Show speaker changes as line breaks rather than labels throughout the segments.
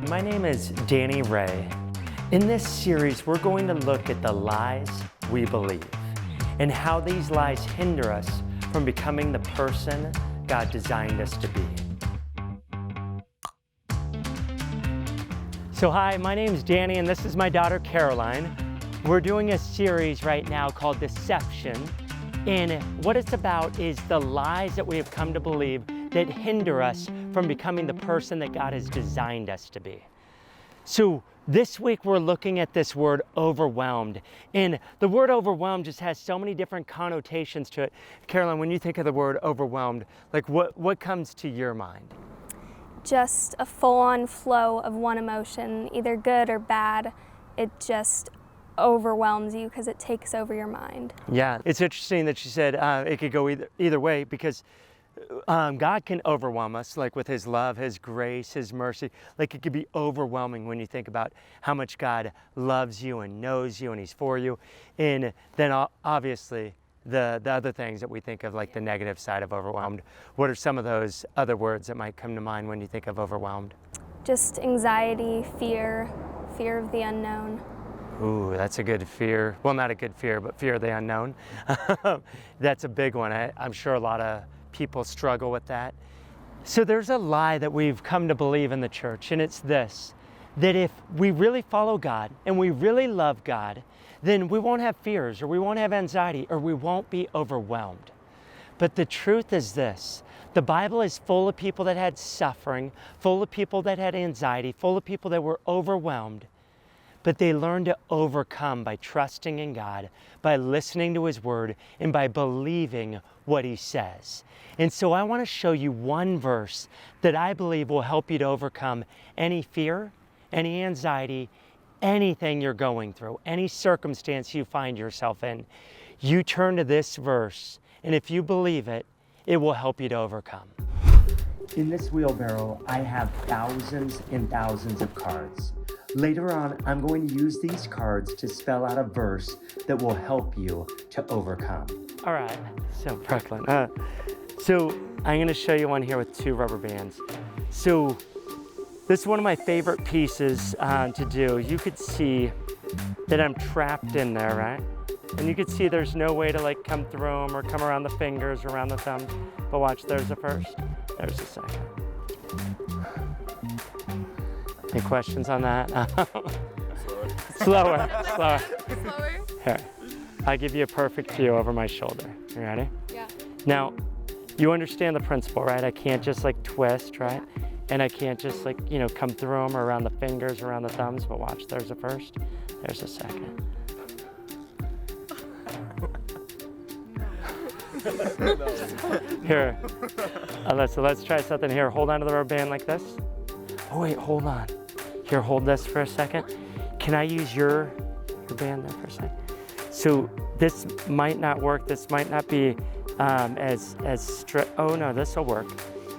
My name is Danny Ray. In this series, we're going to look at the lies we believe and how these lies hinder us from becoming the person God designed us to be. So hi, my name is Danny and this is my daughter Caroline. We're doing a series right now called Deception, and what it's about is the lies that we have come to believe that hinder us from becoming the person that God has designed us to be. So this week we're looking at this word overwhelmed, and the word overwhelmed just has so many different connotations to it. Caroline, when you think of the word overwhelmed, like what comes to your mind?
Just a full-on flow of one emotion, either good or bad. It just overwhelms you because it takes over your mind.
Yeah, it's interesting that you said it could go either way, because God can overwhelm us, like with His love, His grace, His mercy. Like it could be overwhelming when you think about how much God loves you and knows you and He's for you. And then obviously the other things that we think of, like the negative side of overwhelmed. What are some of those other words that might come to mind when you think of overwhelmed?
Just anxiety, fear of the unknown.
Ooh, that's a good fear. Well, not a good fear, but fear of the unknown. That's a big one. I'm sure a lot of people struggle with that. So there's a lie that we've come to believe in the church, and it's this, that if we really follow God and we really love God, then we won't have fears, or we won't have anxiety, or we won't be overwhelmed. But the truth is this: the Bible is full of people that had suffering, full of people that had anxiety, full of people that were overwhelmed. But they learned to overcome by trusting in God, by listening to His Word, and by believing what He says. And so I want to show you one verse that I believe will help you to overcome any fear, any anxiety, anything you're going through, any circumstance you find yourself in. You turn to this verse, and if you believe it, it will help you to overcome. In this wheelbarrow, I have thousands and thousands of cards. Later on, I'm going to use these cards to spell out a verse that will help you to overcome. All right, so Brooklyn. So I'm going to show you one here with 2 rubber bands. So this is one of my favorite pieces to do. You could see that I'm trapped in there, right? And you could see there's no way to like come through them or come around the fingers, around the thumbs. But watch, there's the first, there's the second. Any questions on that? Slower. Here, I'll give you a perfect view over my shoulder. You ready?
Yeah.
Now, you understand the principle, right? I can't just like twist, right? And I can't just like, come through them or around the fingers, around the thumbs, but watch, there's the first, there's the second. Here, let's try something here. Hold on to the rubber band like this. Oh wait, hold on. Here, hold this for a second. Can I use your band there for a second? So this might not work. This might not be as strict. Oh no, this will work.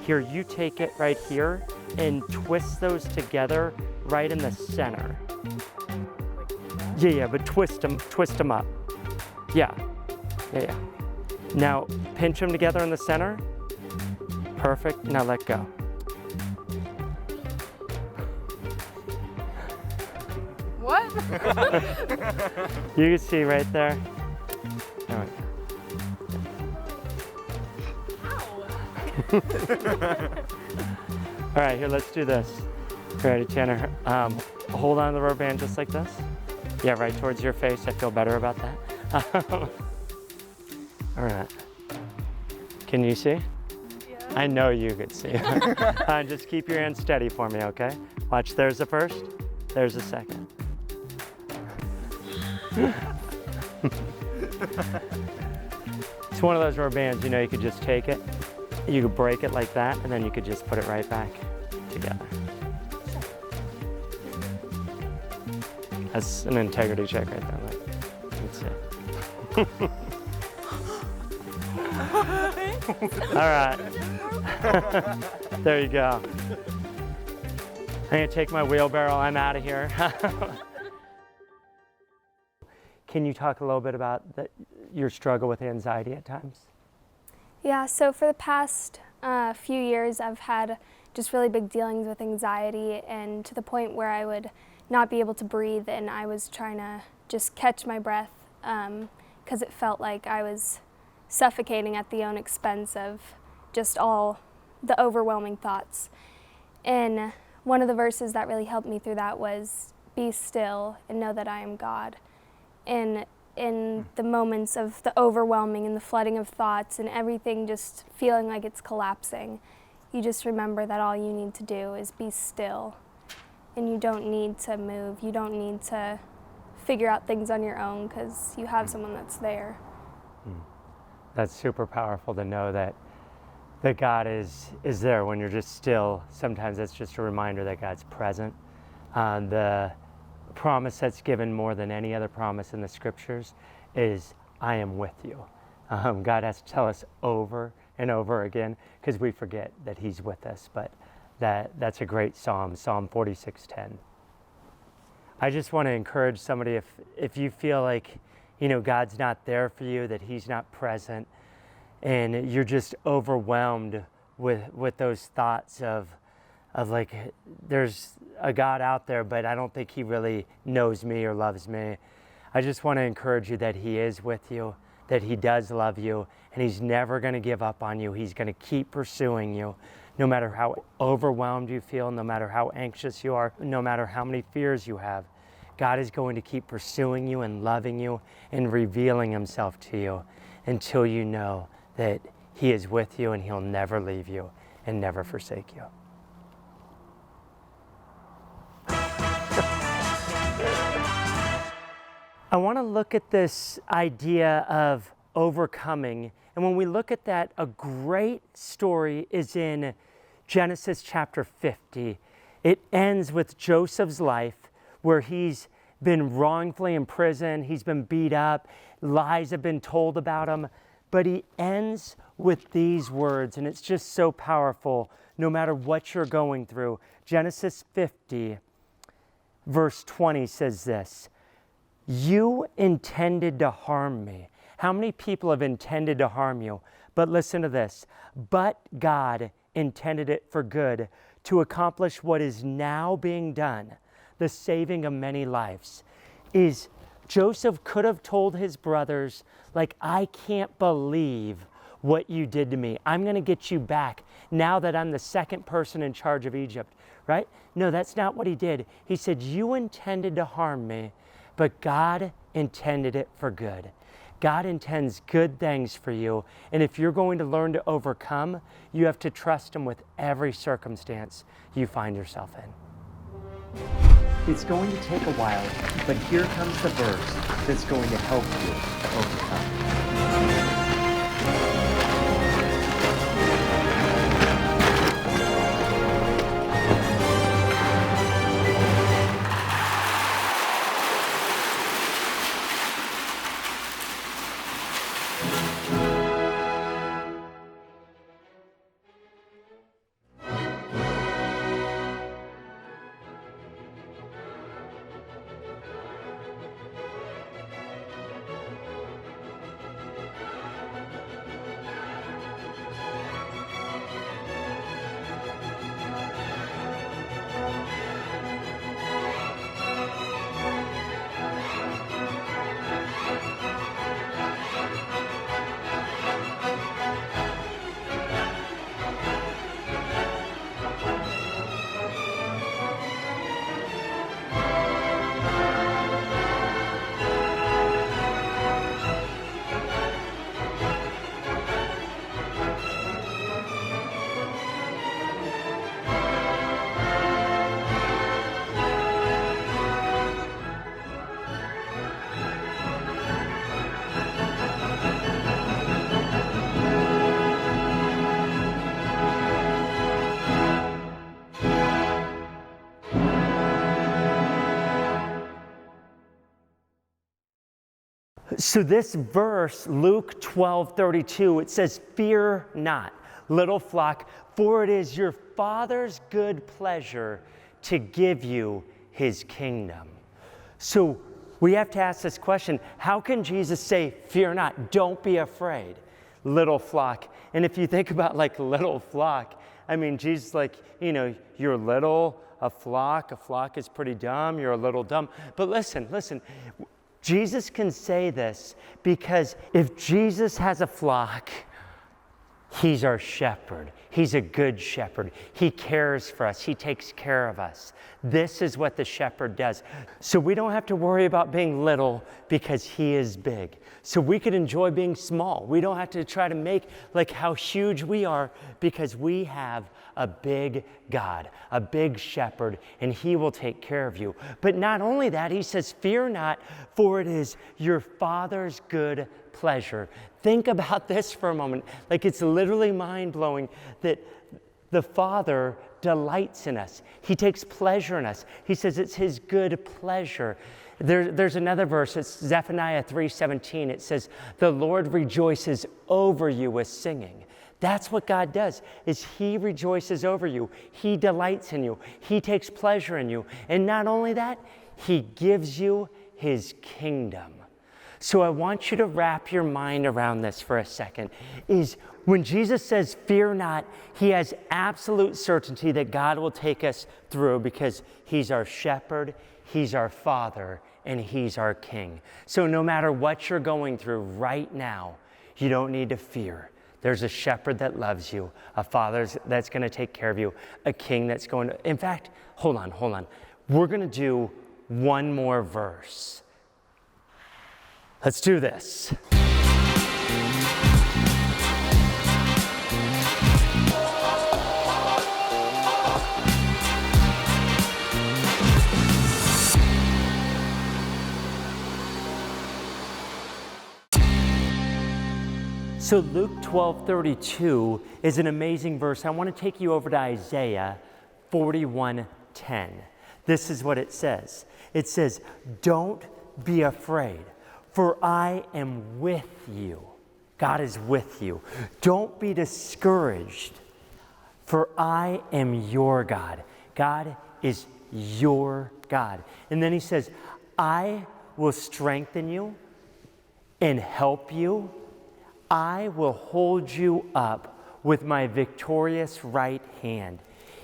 Here, you take it right here and twist those together right in the center. Yeah, but twist them up. Yeah. Now, pinch them together in the center. Perfect, now let go.
What?
You can see right there. All right. All right, here, let's do this. Ready, Tanner? Hold on to the rubber band just like this. Yeah, right towards your face. I feel better about that. All right. Can you see?
Yeah.
I know you could see. Just keep your hand steady for me, okay? Watch, there's the first, there's the second. It's one of those rubber bands, you could just take it, you could break it like that, and then you could just put it right back together. That's an integrity check right there. That's it. All right. There you go. I'm gonna take my wheelbarrow, I'm out of here. Can you talk a little bit about your struggle with anxiety at times?
Yeah, so for the past a few years I've had just really big dealings with anxiety, and to the point where I would not be able to breathe, and I was trying to just catch my breath because it felt like I was suffocating at the own expense of just all the overwhelming thoughts. And one of the verses that really helped me through that was, "Be still and know that I am God." And in the moments of the overwhelming and the flooding of thoughts and everything just feeling like it's collapsing, you just remember that all you need to do is be still. And you don't need to move. You don't need to figure out things on your own because you have someone that's there.
That's super powerful to know that God is there when you're just still. Sometimes that's just a reminder that God's present. The promise that's given more than any other promise in the scriptures is, I am with you. God has to tell us over and over again because we forget that he's with us. But that's a great psalm, Psalm 46:10. I just want to encourage somebody, if you feel like, God's not there for you, that he's not present, and you're just overwhelmed with those thoughts of like, there's a God out there, but I don't think he really knows me or loves me. I just want to encourage you that he is with you, that he does love you, and he's never going to give up on you. He's going to keep pursuing you, no matter how overwhelmed you feel, no matter how anxious you are, no matter how many fears you have. God is going to keep pursuing you and loving you and revealing himself to you until you know that he is with you and he'll never leave you and never forsake you. I want to look at this idea of overcoming. And when we look at that, a great story is in Genesis chapter 50. It ends with Joseph's life, where he's been wrongfully imprisoned, he's been beat up, lies have been told about him, but he ends with these words, and it's just so powerful no matter what you're going through. Genesis 50, verse 20 says this, "You intended to harm me." How many people have intended to harm you? But listen to this, "But God intended it for good, to accomplish what is now being done, the saving of many lives." Is Joseph could have told his brothers, like, I can't believe what you did to me. I'm going to get you back now that I'm the second person in charge of Egypt, right? No, that's not what he did. He said, you intended to harm me, but God intended it for good. God intends good things for you. And if you're going to learn to overcome, you have to trust him with every circumstance you find yourself in. It's going to take a while, but here comes the verse that's going to help you overcome. So this verse, Luke 12:32, it says, "Fear not, little flock, for it is your Father's good pleasure to give you his kingdom." So we have to ask this question, how can Jesus say, fear not, don't be afraid, little flock, And if you think about like little flock, I mean, Jesus, like, you're little, a flock is pretty dumb, you're a little dumb. But listen, Jesus can say this because if Jesus has a flock, he's our shepherd. He's a good shepherd. He cares for us. He takes care of us. This is what the shepherd does. So we don't have to worry about being little because he is big. So we can enjoy being small. We don't have to try to make like how huge we are because we have a big God, a big shepherd, and he will take care of you. But not only that, he says, fear not, for it is your Father's good pleasure. Think about this for a moment. Like, it's literally mind-blowing that the Father delights in us. He takes pleasure in us. He says it's his good pleasure. There's another verse, it's Zephaniah 3:17. It says, the Lord rejoices over you with singing. That's what God does, is he rejoices over you. He delights in you. He takes pleasure in you. And not only that, he gives you his kingdom. So I want you to wrap your mind around this for a second, is when Jesus says, fear not, he has absolute certainty that God will take us through because he's our shepherd, he's our Father, and he's our King. So no matter what you're going through right now, you don't need to fear. There's a shepherd that loves you, a Father that's going to take care of you, a King that's going to, in fact, hold on. We're going to do one more verse. Let's do this. So Luke 12:32 is an amazing verse. I want to take you over to Isaiah 41:10. This is what it says. It says, don't be afraid, for I am with you. God is with you. Don't be discouraged, for I am your God. God is your God. And then he says, I will strengthen you and help you. I will hold you up with my victorious right hand.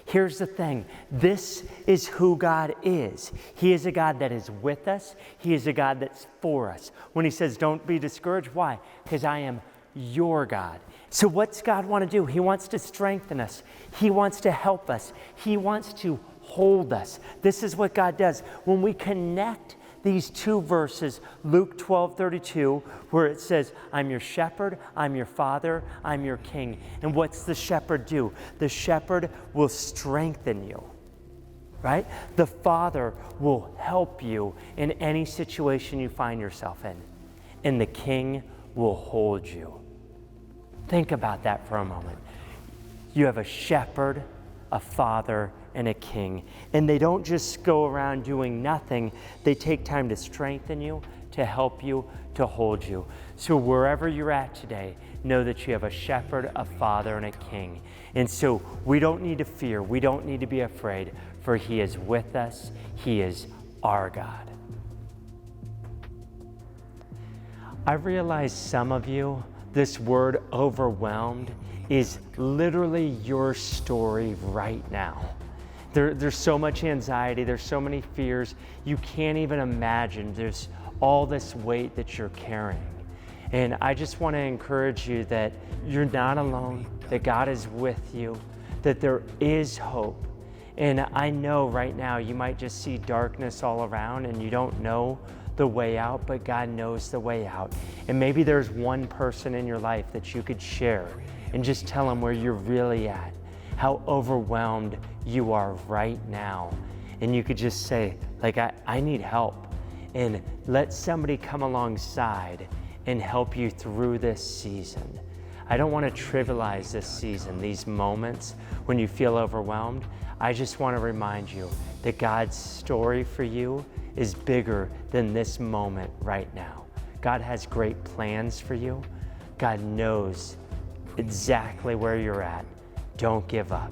Here's the thing. This is who God is. He is a God that is with us. He is a God that's for us. When he says, don't be discouraged, why? Because I am your God. So what's God want to do? He wants to strengthen us. He wants to help us. He wants to hold us. This is what God does. When we connect these two verses, Luke 12:32, where it says, I'm your shepherd, I'm your Father, I'm your King. And what's the shepherd do? The shepherd will strengthen you, right? The Father will help you in any situation you find yourself in. And the King will hold you. Think about that for a moment. You have a shepherd, a Father, and a King. And they don't just go around doing nothing. They take time to strengthen you, to help you, to hold you. So wherever you're at today, know that you have a shepherd, a Father, and a King. And so we don't need to fear. We don't need to be afraid, for he is with us. He is our God. I realize some of you, this word overwhelmed is literally your story right now. There's so much anxiety, there's so many fears, you can't even imagine. There's all this weight that you're carrying. And I just want to encourage you that you're not alone, that God is with you, that there is hope. And I know right now you might just see darkness all around and you don't know the way out, but God knows the way out. And maybe there's one person in your life that you could share and just tell them where you're really at, how overwhelmed you are right now. And you could just say, like, I need help. And let somebody come alongside and help you through this season. I don't want to trivialize this season, these moments when you feel overwhelmed. I just want to remind you that God's story for you is bigger than this moment right now. God has great plans for you. God knows exactly where you're at. Don't give up.